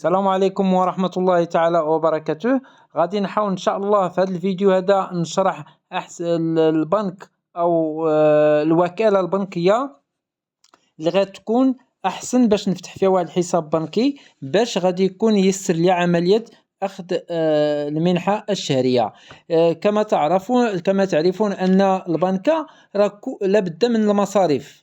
السلام عليكم ورحمة الله تعالى وبركاته. غادي نحاول إن شاء الله في هذا الفيديو هذا نشرح أحسن البنك أو الوكالة البنكية اللي غتكون أحسن باش نفتح فيها واحد الحساب بنكي، باش غادي يكون يسر لي عملية أخذ المنحة الشهرية. كما تعرفون أن البنكة راه لابد من المصاريف.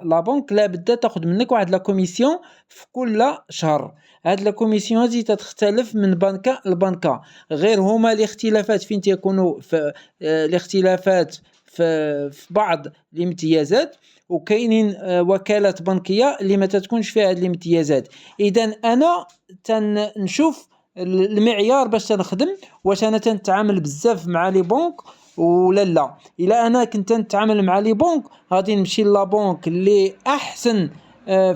لا بنك لابد تاخذ منك واحد لا كوميسيون في كل شهر. هاد لا كوميسيون هذه تختلف من بنكة لبنكة، غير هما الاختلافات فين تيكونوا في الاختلافات في بعض الامتيازات، وكاينين وكالات بنكية اللي ما تتكونش فيها هاد الامتيازات. اذا انا تنشوف المعيار باش تنخدم، واش انا تنتعامل بزاف مع لي بنك ولا لا. الا انا كنت نتعامل مع لي بنك غادي نمشي لا بنك اللي احسن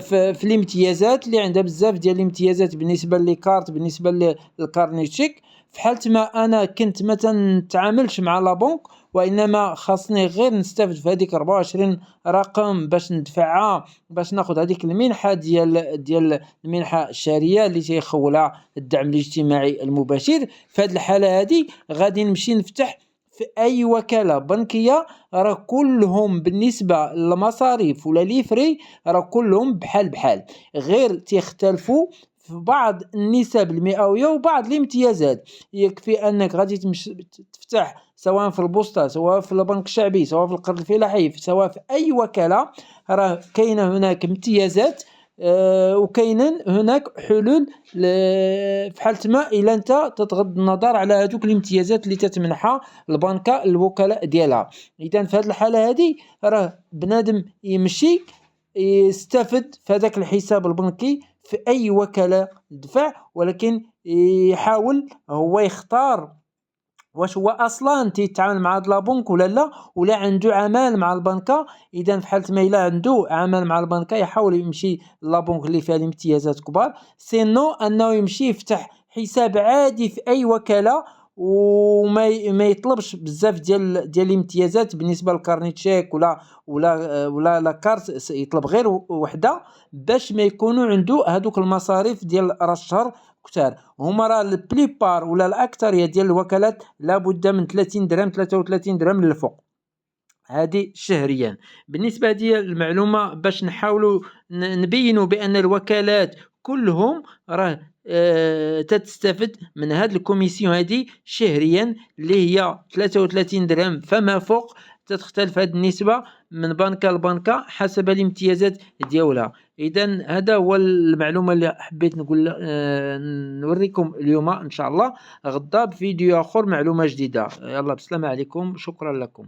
في الامتيازات، اللي عندها بزاف ديال الامتيازات بالنسبه لي كارت، بالنسبه للكارني تشيك. في حالة ما انا كنت ما تنتعاملش مع لا بنك، وانما خاصني غير نستافد في هذيك 24 رقم باش ندفعها، باش ناخذ هذيك المنحه ديال المنحه الشهريه اللي تيخولها الدعم الاجتماعي المباشر. في هذه الحاله هذه غادي نمشي نفتح في اي وكاله بنكيه، راه كلهم بالنسبه للمصاريف ولا لي فري راه كلهم بحال بحال، غير تيختلفوا في بعض النسب المئويه وبعض الامتيازات. يكفي انك غادي تفتح سواء في البوسطه، سواء في البنك الشعبي، سواء في القرض الفلاحي، سواء في اي وكاله، راه كاينه هناك امتيازات وكاينين هناك حلول في حالة ما إلا أنت تتغض النظر على هذوك الامتيازات اللي تتمنحها البنكة الوكلاء ديالها. إذا في هذه الحالة هذه راه بنادم يمشي يستفد في هذاك الحساب البنكي في أي وكالة دفع، ولكن يحاول هو يختار واش هو اصلا تيتعامل مع هاد لابنك ولا لا، ولا عنده عمل مع البنكه. اذا في حاله ما الا عنده عمل مع البنكه يحاول يمشي لابنك اللي فيها الامتيازات كبار، سينو انه يمشي يفتح حساب عادي في اي وكاله، وما يطلبش بزاف ديال الامتيازات بالنسبه للكارني تشيك ولا لا كارت، يطلب غير وحده باش ما يكونوا عنده هذوك المصاريف ديال راس الشهر كثار. هما راه البليبار ولا الاكثريه ديال الوكالات لابد من 30 درهم 33 درهم للفوق، هذه شهريا. بالنسبه ديال المعلومه باش نحاولوا نبينوا بان الوكالات كلهم راه تستفد من هذه الكوميسيون هذه شهريا اللي هي 33 درهم فما فوق. تختلف هذه النسبة من بنكة لبنكة حسب الامتيازات ديالها. إذا هذا هو المعلومة اللي حبيت نقول نوريكم اليوم. إن شاء الله غدا بفيديو آخر معلومة جديدة. يلا بسلامة عليكم، شكرا لكم.